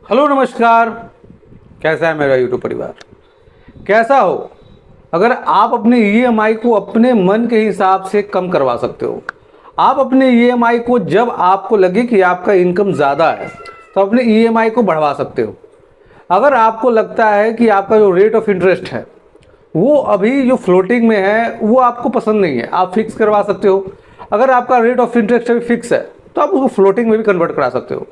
Hello नमस्कार। कैसा है मेरा यूट्यूब परिवार? कैसा हो? अगर आप अपने ईएमआई को अपने मन के हिसाब से कम करवा सकते हो, आप अपने ईएमआई को जब आपको लगे कि आपका इनकम ज़्यादा है तो अपने ईएमआई को बढ़वा सकते हो। अगर आपको लगता है कि आपका जो रेट ऑफ इंटरेस्ट है वो अभी जो फ्लोटिंग में है वो आपको पसंद नहीं है, आप फिक्स करवा सकते हो। अगर आपका रेट ऑफ इंटरेस्ट अभी फिक्स है तो आप उसको फ्लोटिंग में भी कन्वर्ट करा सकते हो।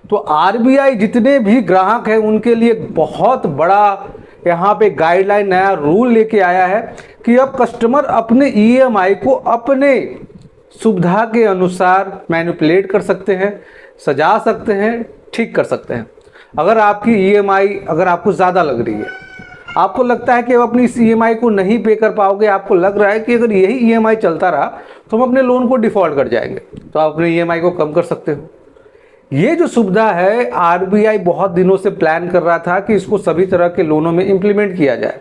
तो आरबीआई जितने भी ग्राहक हैं उनके लिए बहुत बड़ा यहाँ पे गाइडलाइन, नया रूल लेके आया है कि अब कस्टमर अपने ईएमआई को अपने सुविधा के अनुसार मैनिपुलेट कर सकते हैं, सजा सकते हैं, ठीक कर सकते हैं। अगर आपकी ईएमआई अगर आपको ज़्यादा लग रही है, आपको लगता है कि अब अपनी इस ईएमआई को नहीं पे कर पाओगे, आपको लग रहा है कि अगर यही ईएमआई चलता रहा तो हम अपने लोन को डिफ़ॉल्ट कर जाएंगे, तो आप अपने ईएमआई को कम कर सकते हो। ये जो सुविधा है आरबीआई बहुत दिनों से प्लान कर रहा था कि इसको सभी तरह के लोनों में इम्प्लीमेंट किया जाए,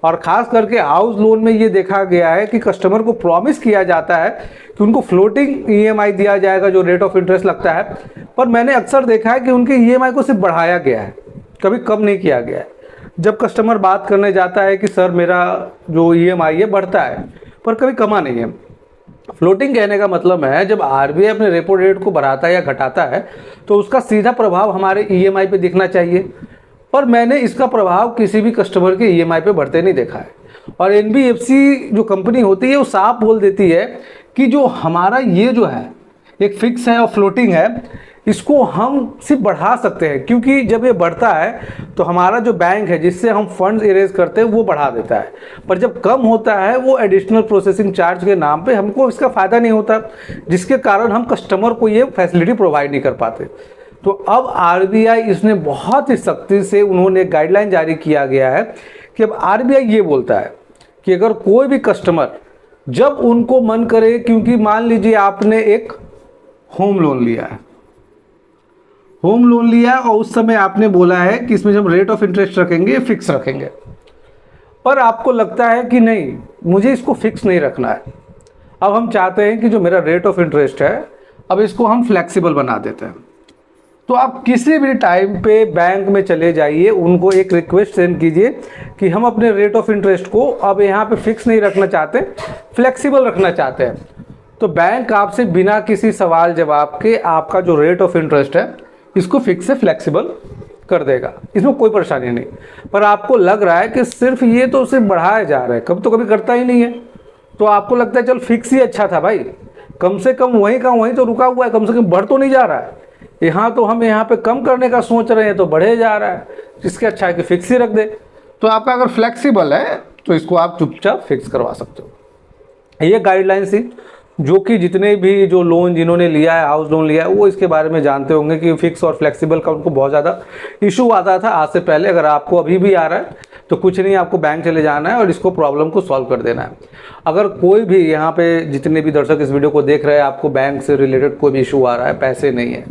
और ख़ास करके हाउस लोन में ये देखा गया है कि कस्टमर को प्रॉमिस किया जाता है कि उनको फ्लोटिंग ईएमआई दिया जाएगा जो रेट ऑफ इंटरेस्ट लगता है, पर मैंने अक्सर देखा है कि उनके ईएमआई को सिर्फ बढ़ाया गया है, कभी कम नहीं किया गया है। जब कस्टमर बात करने जाता है कि सर मेरा जो ईएमआई है बढ़ता है, पर कभी कमा नहीं है। फ्लोटिंग कहने का मतलब है जब आरबीआई अपने रेपो रेट को बढ़ाता है या घटाता है तो उसका सीधा प्रभाव हमारे ईएमआई पे दिखना चाहिए, पर मैंने इसका प्रभाव किसी भी कस्टमर के ईएमआई पे बढ़ते नहीं देखा है। और एनबीएफसी जो कंपनी होती है वो साफ बोल देती है कि जो हमारा ये जो है एक फिक्स है और फ्लोटिंग है, इसको हम सिर्फ बढ़ा सकते हैं, क्योंकि जब ये बढ़ता है तो हमारा जो बैंक है जिससे हम फंड्स इरेज करते हैं वो बढ़ा देता है, पर जब कम होता है वो एडिशनल प्रोसेसिंग चार्ज के नाम पे हमको इसका फ़ायदा नहीं होता, जिसके कारण हम कस्टमर को ये फैसिलिटी प्रोवाइड नहीं कर पाते। तो अब आरबीआई इसने बहुत ही सख्ती से उन्होंने गाइडलाइन जारी किया गया है कि अब आरबीआई ये बोलता है कि अगर कोई भी कस्टमर जब उनको मन करे, क्योंकि मान लीजिए आपने एक होम लोन लिया है, और उस समय आपने बोला है कि इसमें जब रेट ऑफ इंटरेस्ट रखेंगे फिक्स रखेंगे, पर आपको लगता है कि नहीं मुझे इसको फिक्स नहीं रखना है, अब हम चाहते हैं कि जो मेरा रेट ऑफ इंटरेस्ट है अब इसको हम फ्लेक्सिबल बना देते हैं। तो आप किसी भी टाइम पे बैंक में चले जाइए, उनको एक रिक्वेस्ट सेंड कीजिए कि हम अपने रेट ऑफ इंटरेस्ट को अब यहाँ पे फिक्स नहीं रखना चाहते, फ्लेक्सिबल रखना चाहते हैं। तो बैंक आपसे बिना किसी सवाल जवाब के आपका जो रेट ऑफ इंटरेस्ट है इसको फिक्स से फ्लेक्सिबल कर देगा, इसमें कोई परेशानी नहीं। पर आपको लग रहा है कि सिर्फ ये तो सिर्फ बढ़ाया जा रहा है, कभी करता ही नहीं है, तो आपको लगता है चल फिक्स ही अच्छा था भाई, कम से कम वहीं का वहीं तो रुका हुआ है, कम से कम बढ़ तो नहीं जा रहा है। यहाँ तो हम यहाँ पे कम करने का सोच रहे हैं तो बढ़े जा रहा है, इसके अच्छा है कि फिक्स ही रख दे। तो आपका अगर फ्लेक्सिबल है तो इसको आप चुपचाप फिक्स करवा सकते हो। ये गाइडलाइंस थी जो कि जितने भी जो लोन जिन्होंने लिया है, हाउस लोन लिया है, वो इसके बारे में जानते होंगे कि फिक्स और फ्लेक्सिबल का उनको बहुत ज़्यादा इशू आता था आज से पहले। अगर आपको अभी भी आ रहा है तो कुछ नहीं, आपको बैंक चले जाना है और इसको प्रॉब्लम को सॉल्व कर देना है। अगर कोई भी यहाँ पे जितने भी दर्शक इस वीडियो को देख रहे हैं, आपको बैंक से रिलेटेड कोई भी इशू आ रहा है, पैसे नहीं है,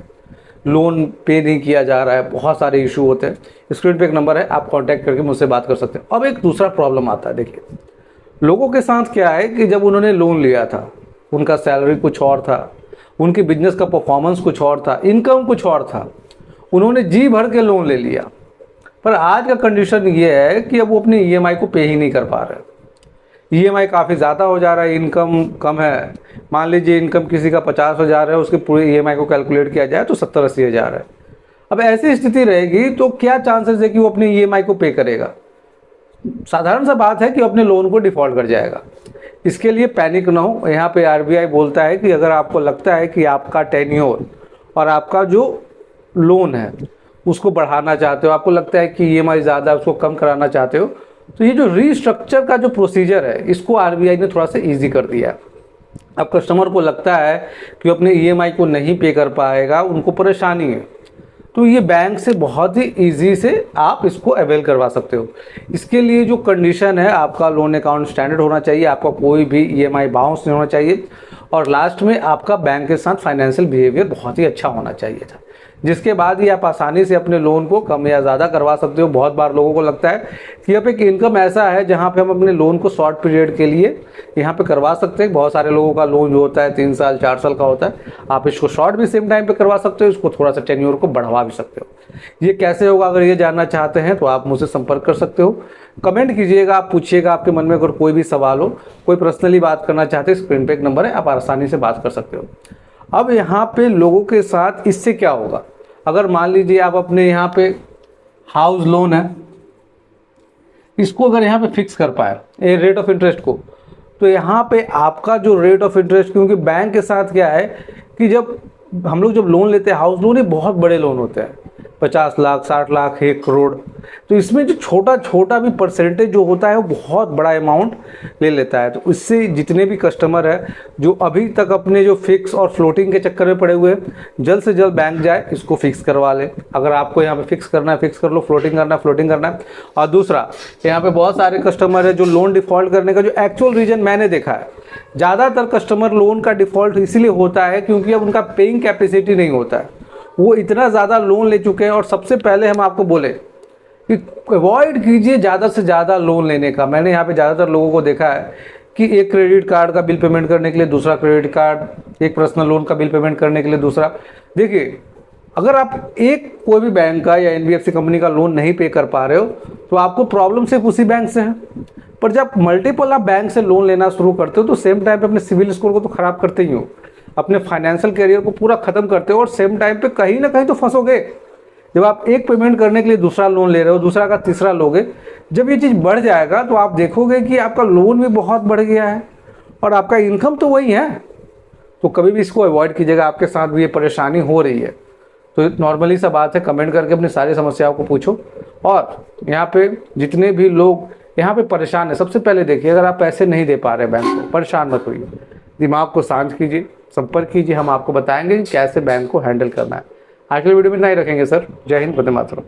लोन पे नहीं किया जा रहा है, बहुत सारे इशू होते हैं, स्क्रीन पे एक नंबर है, आप कांटेक्ट करके मुझसे बात कर सकते हैं। अब एक दूसरा प्रॉब्लम आता है, देखिए लोगों के साथ क्या है कि जब उन्होंने लोन लिया था उनका सैलरी कुछ और था, उनकी बिजनेस का परफॉर्मेंस कुछ और था, इनकम कुछ और था, उन्होंने जी भर के लोन ले लिया, पर आज का कंडीशन ये है कि अब वो अपनी ईएमआई को पे ही नहीं कर पा रहे। ईएमआई काफ़ी ज़्यादा हो जा रहा है, इनकम कम है। मान लीजिए इनकम किसी का 50,000 है, उसके पूरे ईएमआई को कैलकुलेट किया जाए तो 70-80 हज़ार है। अब ऐसी स्थिति रहेगी तो क्या चांसेस है कि वो अपनी ईएमआई को पे करेगा? साधारण सा बात है कि अपने लोन को डिफ़ॉल्ट कर जाएगा। इसके लिए पैनिक ना हो। यहाँ पे आरबीआई बोलता है कि अगर आपको लगता है कि आपका टेन्योर और आपका जो लोन है उसको बढ़ाना चाहते हो, आपको लगता है कि ईएमआई ज़्यादा है उसको कम कराना चाहते हो, तो ये जो रीस्ट्रक्चर का जो प्रोसीजर है इसको आरबीआई ने थोड़ा सा ईजी कर दिया है। अब कस्टमर को लगता है कि अपने ईएमआई को नहीं पे कर पाएगा, उनको परेशानी है, तो ये बैंक से बहुत ही इजी से आप इसको अवेल करवा सकते हो। इसके लिए जो कंडीशन है, आपका लोन अकाउंट स्टैंडर्ड होना चाहिए, आपका कोई भी ईएमआई बाउंस नहीं होना चाहिए, और लास्ट में आपका बैंक के साथ फाइनेंशियल बिहेवियर बहुत ही अच्छा होना चाहिए था। जिसके बाद ही आप आसानी से अपने लोन को कम या ज़्यादा करवा सकते हो। बहुत बार लोगों को लगता है कि अब एक इनकम ऐसा है जहाँ पे हम अपने लोन को शॉर्ट पीरियड के लिए यहाँ पे करवा सकते हैं। बहुत सारे लोगों का लोन जो होता है 3 साल 4 साल का होता है, आप इसको शॉर्ट भी सेम टाइम पे करवा सकते हो, इसको थोड़ा सा टेन्योर को बढ़वा भी सकते हो। ये कैसे होगा, अगर ये जानना चाहते हैं तो आप मुझसे संपर्क कर सकते हो। कमेंट कीजिएगा, आप पूछिएगा, आपके मन में अगर कोई भी सवाल हो, कोई पर्सनली बात करना चाहते हैं, स्क्रीन पे एक नंबर है, आप आसानी से बात कर सकते हो। अब यहाँ पे लोगों के साथ इससे क्या होगा, अगर मान लीजिए आप अपने यहाँ पे हाउस लोन है, इसको अगर यहाँ पे फिक्स कर पाए ये रेट ऑफ इंटरेस्ट को, तो यहाँ पे आपका जो रेट ऑफ इंटरेस्ट, क्योंकि बैंक के साथ क्या है कि जब हम लोग जब लोन लेते हैं हाउस लोन, ये बहुत बड़े लोन होते हैं, 50 लाख 60 लाख 1 करोड़, तो इसमें जो छोटा छोटा भी परसेंटेज जो होता है वो बहुत बड़ा अमाउंट ले लेता है। तो इससे जितने भी कस्टमर है जो अभी तक अपने जो फिक्स और फ्लोटिंग के चक्कर में पड़े हुए हैं, जल्द से जल्द बैंक जाए, इसको फिक्स करवा ले। अगर आपको यहाँ पे फिक्स करना है फिक्स कर लो, फ्लोटिंग करना है फ्लोटिंग करना है। और दूसरा, यहाँ पे बहुत सारे कस्टमर है जो लोन डिफ़ॉल्ट करने का जो एक्चुअल रीज़न मैंने देखा है, ज़्यादातर कस्टमर लोन का डिफ़ॉल्ट इसलिए होता है क्योंकि अब उनका पेइंग कैपेसिटी नहीं होता है, वो इतना ज़्यादा लोन ले चुके हैं। और सबसे पहले हम आपको बोले कि अवॉइड कीजिए ज़्यादा से ज़्यादा लोन लेने का। मैंने यहाँ पे ज़्यादातर लोगों को देखा है कि एक क्रेडिट कार्ड का बिल पेमेंट करने के लिए दूसरा क्रेडिट कार्ड, एक पर्सनल लोन का बिल पेमेंट करने के लिए दूसरा। देखिए, अगर आप एक कोई भी बैंक का या एनबीएफसी कंपनी का लोन नहीं पे कर पा रहे हो तो आपको प्रॉब्लम सिर्फ उसी बैंक से है। पर जब मल्टीपल आप बैंक से लोन लेना शुरू करते हो तो सेम टाइम पे अपने सिविल स्कोर को तो ख़राब करते ही हो, अपने फाइनेंशियल करियर को पूरा ख़त्म करते हो, और सेम टाइम पे कहीं ना कहीं तो फंसोगे। जब आप एक पेमेंट करने के लिए दूसरा लोन ले रहे हो, दूसरा का तीसरा लोगे, जब ये चीज़ बढ़ जाएगा तो आप देखोगे कि आपका लोन भी बहुत बढ़ गया है और आपका इनकम तो वही है। तो कभी भी इसको अवॉइड कीजिएगा, आपके साथ भी ये परेशानी हो रही है तो नॉर्मली सा बात है, कमेंट करके अपनी सारी समस्याओं को पूछो। और यहाँ पे जितने भी लोग यहाँ पे परेशान है, सबसे पहले देखिए, अगर आप पैसे नहीं दे पा रहे बैंक को, परेशान मत होइए, दिमाग को शांत कीजिए, संपर्क कीजिए, हम आपको बताएंगे कि कैसे बैंक को हैंडल करना है। आखिरी वीडियो में नहीं रखेंगे सर। जय हिंद, वंदे मातरम।